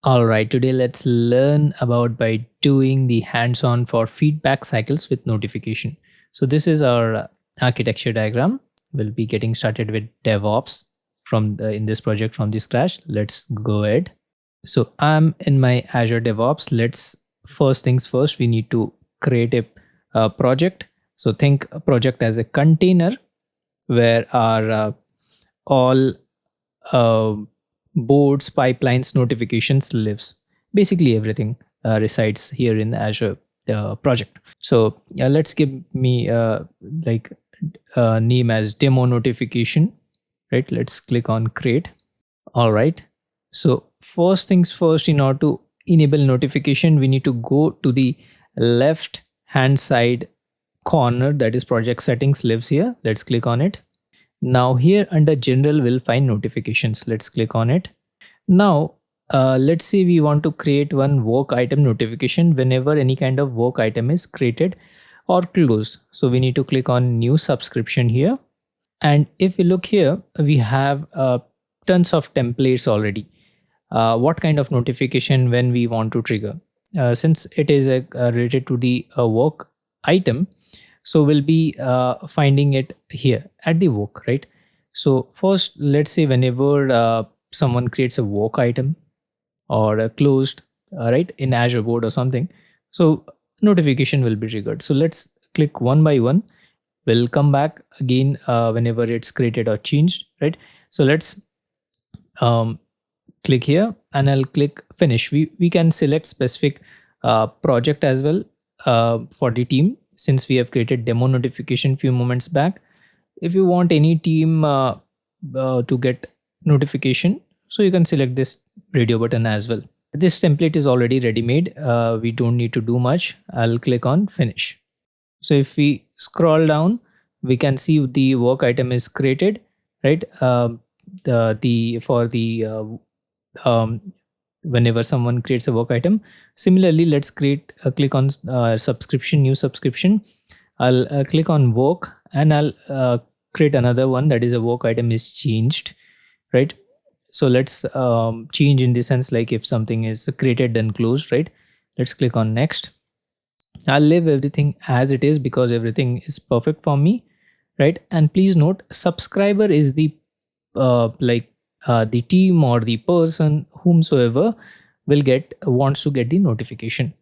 All right, today let's learn about by doing the hands-on for feedback cycles with notification. So this is our architecture diagram. We'll be getting started with DevOps in this project from the scratch. Let's go ahead. So I'm in my Azure DevOps. Let's first things first, we need to create a project. So think a project as a container where our all uh, boards, pipelines, notifications lives. Basically, everything resides here in Azure project. So let's give me like name as demo notification. Right. Let's click on create. All right. So first things first, in order to enable notification, we need to go to the left hand side corner, that is project settings lives here. Let's click on it. Now here under general, we'll find notifications. Let's click on it. Now, let's say we want to create one work item notification whenever any kind of work item is created or closed. So we need to click on new subscription here. And if we look here, we have tons of templates already. What kind of notification when we want to trigger? Since it is related to the work item, so we'll be finding it here at the work, right? So first, let's say whenever someone creates a work item or a closed, right, in Azure board or something, so notification will be triggered. So let's click one by one. We'll come back again whenever it's created or changed, right? So let's click here and I'll click finish. We can select specific project as well for the team, since we have created demo notification few moments back. If you want any team to get notification, so you can select this radio button as well. This template is already ready made. We don't need to do much. I'll click on finish. So if we scroll down, we can see the work item is created, right? Whenever someone creates a work item. Similarly, let's click on subscription, new subscription. I'll click on work and I'll create another one, that is a work item is changed, right? So let's change in the sense like if something is created then closed, right? Let's click on next. I'll leave everything as it is because everything is perfect for me, right? And please note, subscriber is the the team or the person whomsoever wants to get the notification.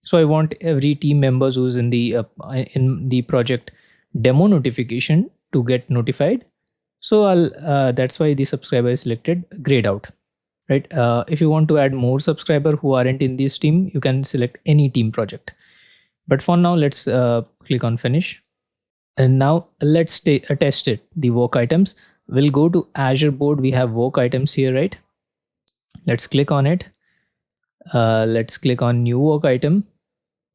So I want every team members who's in the project demo notification to get notified. So I'll that's why the subscriber is selected grayed out, right? If you want to add more subscriber who aren't in this team, you can select any team project. But for now, let's click on finish. And now let's test it, the work items. We'll go to Azure board. We have work items here, right? Let's click on it. Let's click on new work item.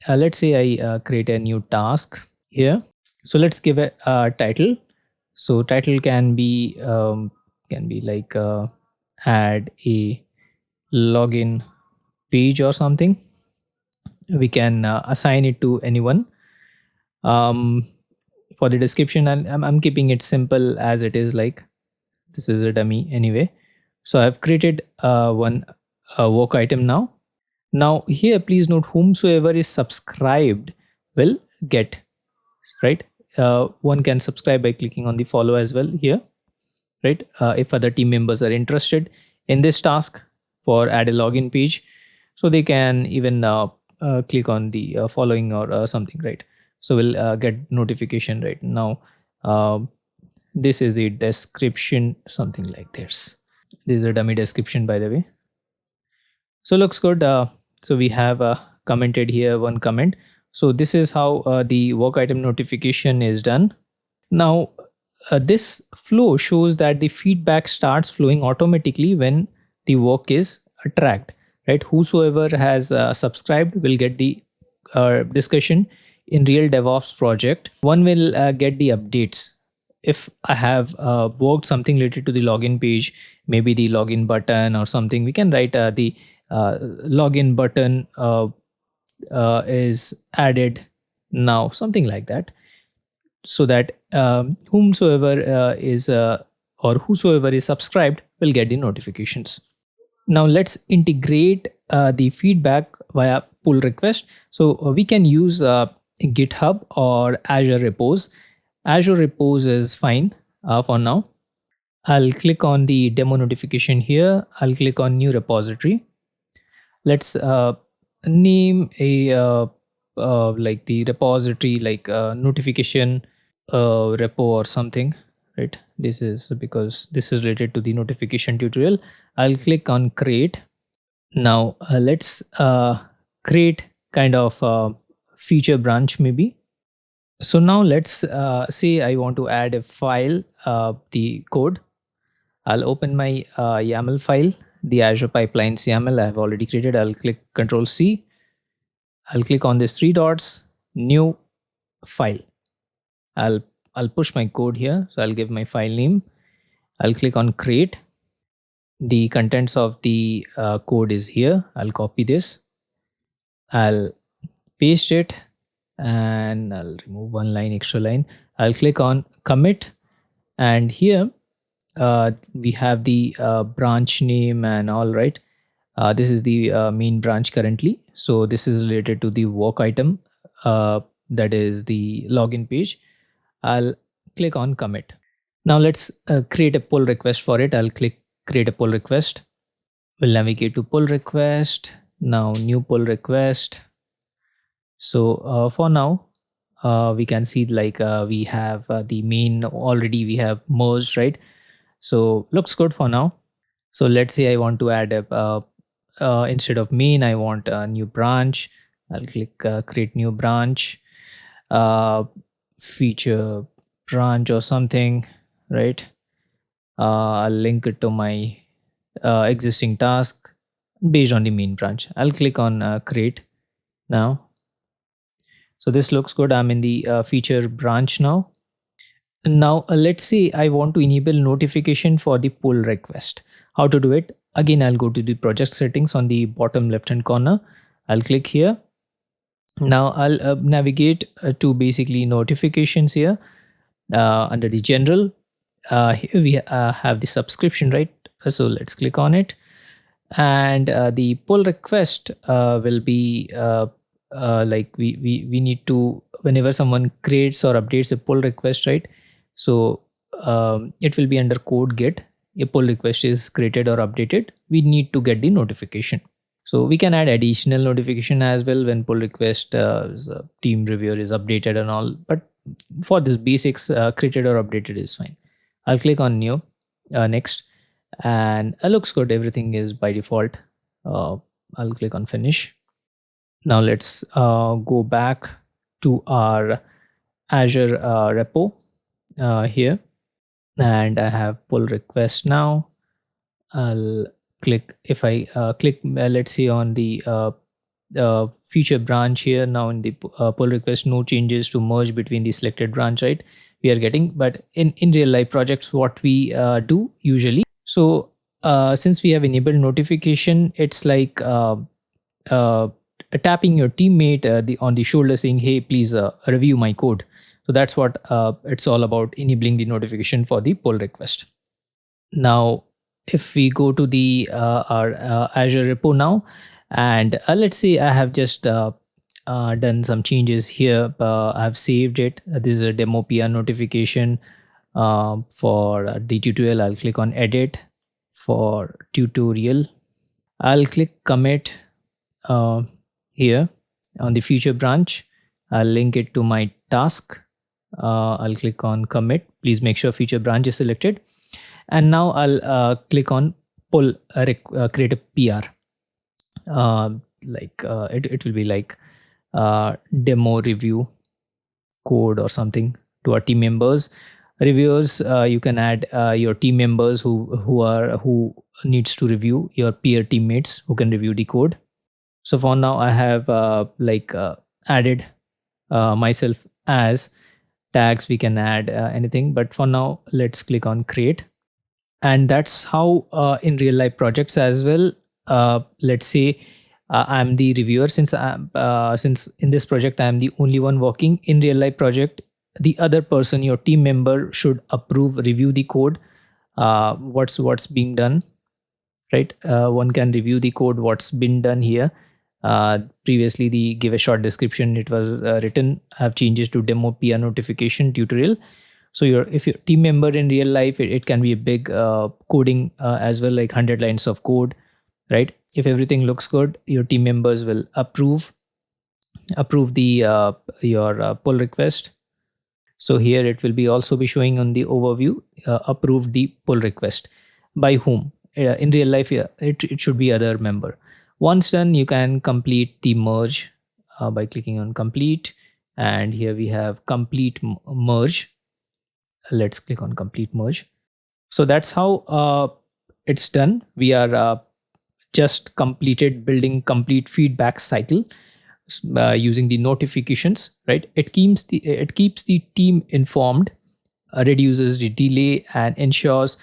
Let's say I create a new task here. So let's give a title. So title can be like add a login page or something. We can assign it to anyone. For the description, I'm keeping it simple as it is, like this is a dummy anyway. So I've created one work item now. Now here, please note, whomsoever is subscribed will get, right? One can subscribe by clicking on the follow as well here, right? If other team members are interested in this task for add a login page, so they can even click on the following or something, right? So we'll get notification right now. This is the description, something like this. This is a dummy description, by the way. So looks good. So we have commented here one comment. So this is how the work item notification is done. Now this flow shows that the feedback starts flowing automatically when the work is tracked, right? Whosoever has subscribed will get the discussion in real DevOps project. One will get the updates. If I have worked something related to the login page, maybe the login button or something, we can write the login button is added now, something like that, so that whomsoever is or whosoever is subscribed will get the notifications. Now let's integrate the feedback via pull request. So we can use GitHub or Azure repos. Azure repos is fine for now. I'll click on the demo notification here. I'll click on new repository. Let's name a like the repository like notification repo or something, right? This is because this is related to the notification tutorial. I'll click on create. Now let's create kind of feature branch maybe. So now let's say I want to add a file, the code. I'll open my YAML file, the Azure Pipelines YAML I have already created. I'll click Control C. I'll click on these three dots, new file. I'll I'll push my code here. So I'll give my file name. I'll click on create. The contents of the code is here. I'll copy this. I'll paste it and I'll remove one line, extra line. I'll click on commit, and here we have the branch name and all, right. This is the main branch currently. So this is related to the work item, that is the login page. I'll click on commit. Now let's create a pull request for it. I'll click create a pull request. We'll navigate to pull request. Now new pull request. So for now, we can see like we have the main already we have merged, right? So looks good for now. So let's say I want to add a instead of main, I want a new branch. I'll click create new branch, feature branch or something, right? I'll link it to my existing task based on the main branch. I'll click on create now. So this looks good. I'm in the feature branch now. Now let's say I want to enable notification for the pull request. How to do it? Again, I'll go to the project settings on the bottom left hand corner. I'll click here. Now I'll navigate to basically notifications here under the general. Here we have the subscription, right? So let's click on it, and the pull request will be like we need to, whenever someone creates or updates a pull request, right? So it will be under code get. A pull request is created or updated, we need to get the notification. So we can add additional notification as well when pull request team reviewer is updated and all, but for this basics, created or updated is fine. I'll click on new, next, and it looks good. Everything is by default. I'll click on finish. Now let's go back to our Azure repo here, and I have pull request now. I'll click, if I click let's say on the feature branch here. Now in the pull request, no changes to merge between the selected branch, right? We are getting, but in real life projects, what we do usually, so since we have enabled notification, it's like tapping your teammate on the shoulder saying, hey, please review my code. So that's what it's all about, enabling the notification for the pull request. Now if we go to the our Azure repo now, and let's say I have just done some changes here. I've saved it. This is a demo PR notification for the tutorial. I'll click on edit for tutorial. I'll click commit here on the feature branch. I'll link it to my task. I'll click on commit. Please make sure feature branch is selected. And now I'll click on pull, create a PR. It will be like demo review code or something to our team members. Reviewers, you can add your team members who needs to review, your peer teammates who can review the code. So for now I have added myself as tags. We can add anything, but for now let's click on create. And that's how in real life projects as well, let's say I'm the reviewer. Since in this project I'm the only one working. In real life project, the other person, your team member, should approve, review the code, what's being done. right? One can review the code, what's been done here. Previously, the give a short description, it was written. I have changes to demo PR notification tutorial. So if your team member in real life, it can be a big coding as well, like 100 lines of code, right? If everything looks good, your team members will approve the your pull request. So here it will be also be showing on the overview, approve the pull request by whom. In real life, yeah, it should be other member. Once done, you can complete the merge by clicking on complete. And here we have complete merge. Let's click on complete merge. So that's how it's done. We are just completed building complete feedback cycle using the notifications, right? It keeps the team informed, reduces the delay, and ensures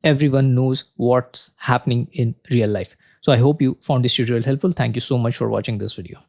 everyone knows what's happening in real life. So I hope you found this tutorial helpful. Thank you so much for watching this video.